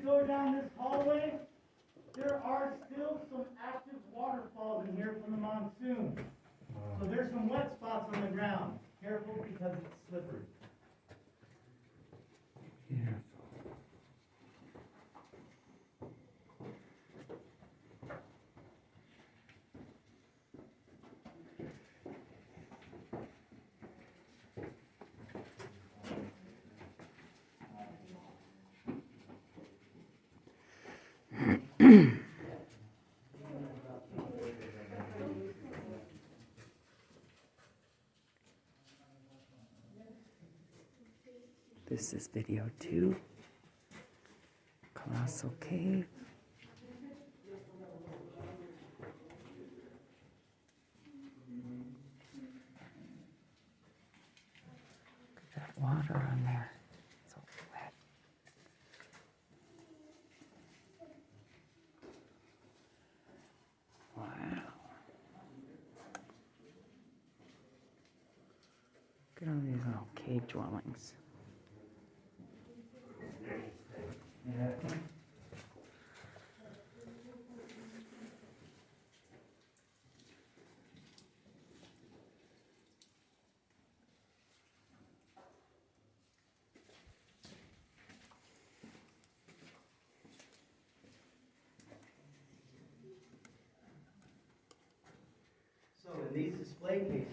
go down this hallway, there are still some active waterfalls in here from the monsoon. So there's some wet spots on the ground. Careful because it's slippery. Beautiful. This is video 2, Colossal Cave. Look at that water on there. It's all wet. Wow. Look at all these little cave dwellings. So in these display cases,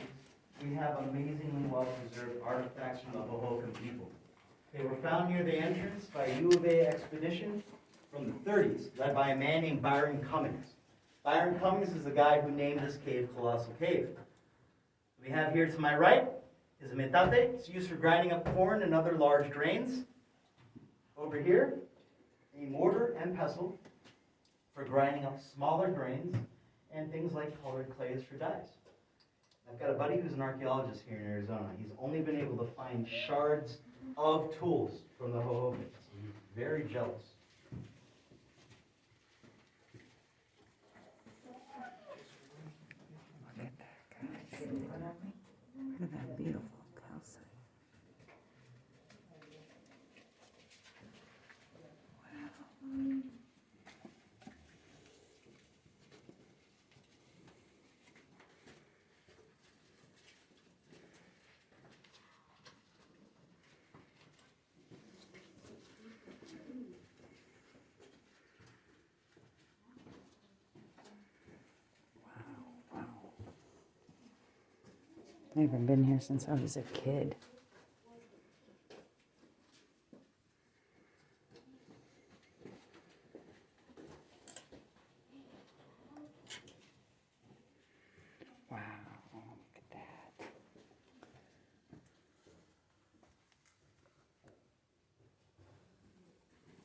we have amazingly well-preserved artifacts from the Hohokam people. They were found near the entrance by a U of A expedition from the 30s, led by a man named Byron Cummings. Byron Cummings is the guy who named this cave Colossal Cave. We have here to my right is a metate. It's used for grinding up corn and other large grains. Over here, a mortar and pestle for grinding up smaller grains and things like colored clays for dyes. I've got a buddy who's an archaeologist here in Arizona. He's only been able to find shards of tools from the Hohokam. So he's very jealous. Look at that, guys. Look at that beautiful calcite. Wow. I haven't been here since I was a kid. Wow, look at that.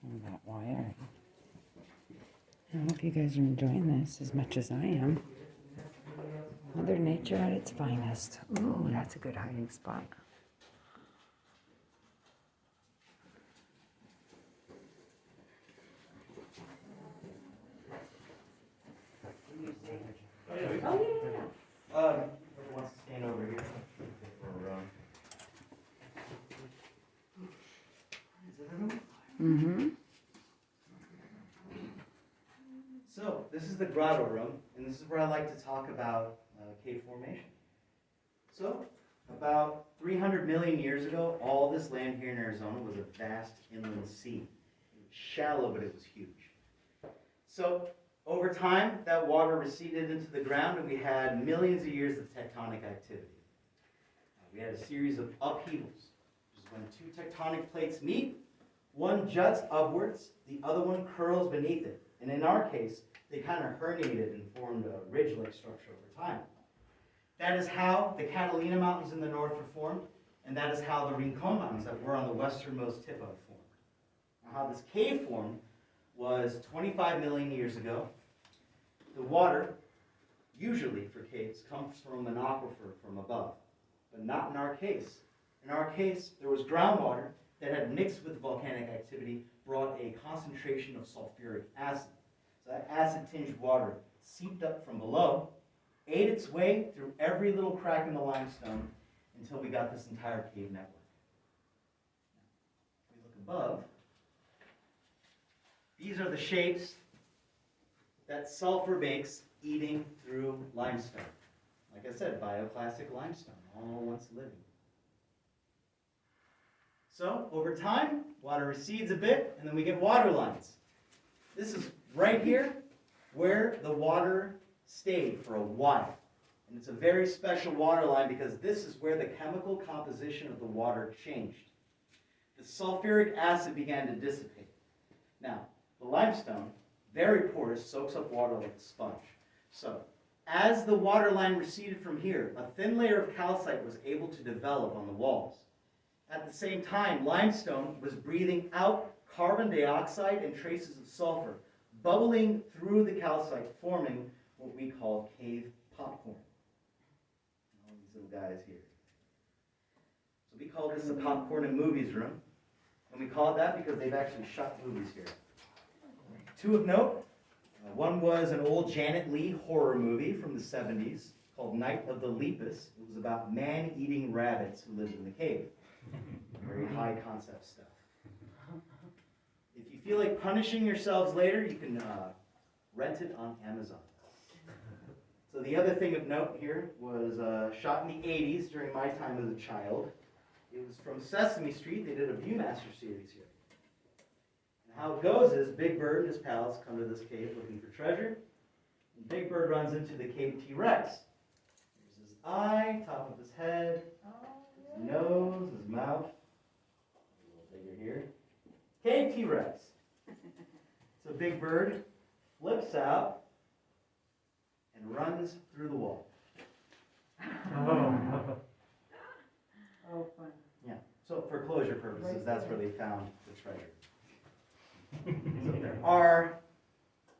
Look at that wire. I hope you guys are enjoying this as much as I am. Mother Nature at its finest. Ooh, that's a good hiding spot. Whoever wants to stand over here. Mm-hmm. So, this is the Grotto Room, and this is where I like to talk about cave formation. So, about 300 million years ago, all this land here in Arizona was a vast inland sea. It was shallow, but it was huge. So, over time, that water receded into the ground, and we had millions of years of tectonic activity. We had a series of upheavals, which is when two tectonic plates meet. One juts upwards, the other one curls beneath it. And in our case, they kind of herniated and formed a ridge-like structure over time. That is how the Catalina Mountains in the north were formed, and that is how the Rincon Mountains that were on the westernmost tip of it formed. Now, how this cave formed was 25 million years ago. The water, usually for caves, comes from an aquifer from above, but not in our case. In our case, there was groundwater that had mixed with volcanic activity, brought a concentration of sulfuric acid. So that acid-tinged water seeped up from below, ate its way through every little crack in the limestone until we got this entire cave network. If we look above, These are the shapes that sulfur makes eating through limestone. Like I said, bioclastic limestone, all once living. So, over time, water recedes a bit, and then we get water lines. This is right here where the water stayed for a while. And it's a very special water line because this is where the chemical composition of the water changed. The sulfuric acid began to dissipate. Now, the limestone, very porous, soaks up water like a sponge. So, as the water line receded from here, a thin layer of calcite was able to develop on the walls. At the same time, limestone was breathing out carbon dioxide and traces of sulfur, bubbling through the calcite, forming what we call cave popcorn. All these little guys here. So we call this the popcorn and movies room. And we call it that because they've actually shot movies here. Two of note. One was an old Janet Leigh horror movie from the 70s called Night of the Lepus. It was about man-eating rabbits who lived in the cave. Very high concept stuff. If you feel like punishing yourselves later, you can rent it on Amazon. So the other thing of note here was shot in the 80s during my time as a child. It was from Sesame Street. They did a Viewmaster series here. And how it goes is Big Bird and his pals come to this cave looking for treasure. And Big Bird runs into the cave T-Rex. Here's his eye, top of his head, his nose, his mouth. A little bigger here. Cave T-Rex. So Big Bird flips out and runs through the wall. Oh, fun. Yeah. So for closure purposes, that's where they found the treasure. So there are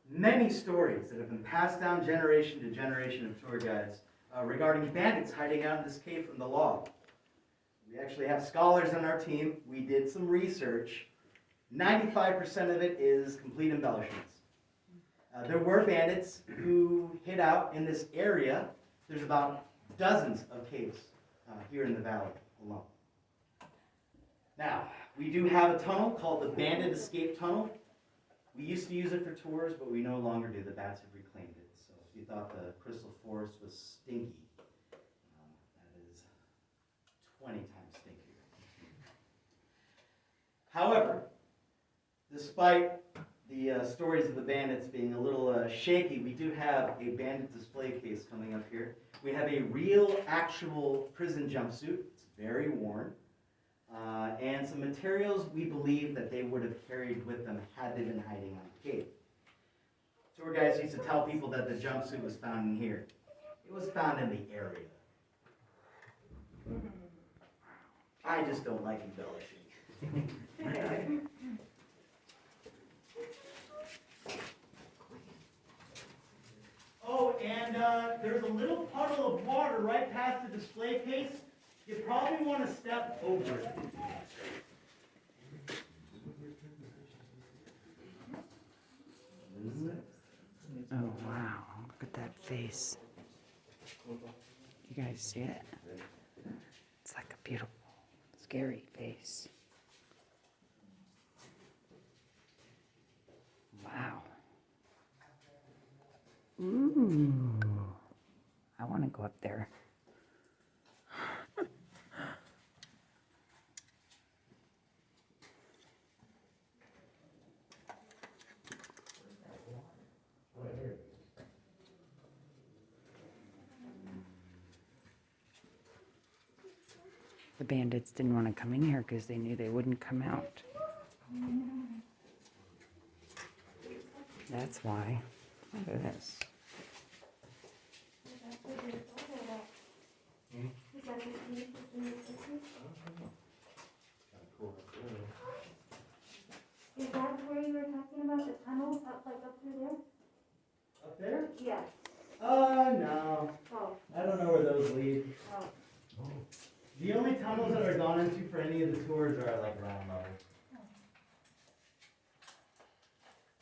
many stories that have been passed down generation to generation of tour guides regarding bandits hiding out in this cave from the law. We actually have scholars on our team. We did some research. 95% of it is complete embellishments. There were bandits who hid out in this area. There's about dozens of caves here in the valley alone. Now, we do have a tunnel called the Bandit Escape Tunnel. We used to use it for tours, but we no longer do. The bats have reclaimed it. So if you thought the Crystal Forest was stinky, that is 20 times stinkier. However, despite the stories of the bandits being a little shaky, we do have a bandit display case coming up here. We have a real, actual prison jumpsuit. It's very worn. And some materials we believe that they would have carried with them had they been hiding on the cave. Tour guides used to tell people that the jumpsuit was found in here. It was found in the area. I just don't like embellishing. Oh, and there's a little puddle of water right past the display case. You probably want to step over it. Oh, wow. Look at that face. You guys see it? It's like a beautiful, scary face. Wow. Ooh. I want to go up there. The bandits didn't want to come in here because they knew they wouldn't come out. That's why. Look at this. Is that where you were talking about the tunnel up through there? Up there? Yeah. No. Oh. I don't know where those lead. Oh. The only tunnels that are gone into for any of the tours are at like ground level.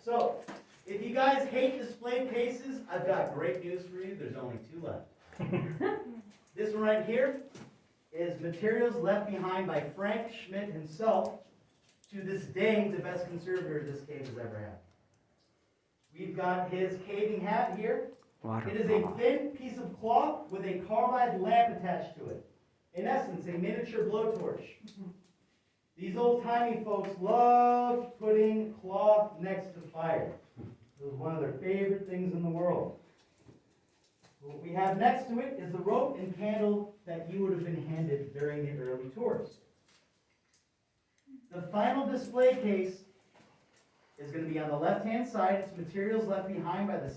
So, if you guys hate display cases, I've got great news for you. There's only 2 left. This one right here is materials left behind by Frank Schmidt himself. To this day, the best conservator this cave has ever had. We've got his caving hat here. It is a Waterfall. thin piece of cloth with a carbide lamp attached to it. In essence, a miniature blowtorch. These old-timey folks loved putting cloth next to fire. It was one of their favorite things in the world. What we have next to it is the rope and candle that you would have been handed during the early tours. The final display case is going to be on the left-hand side. It's materials left behind by the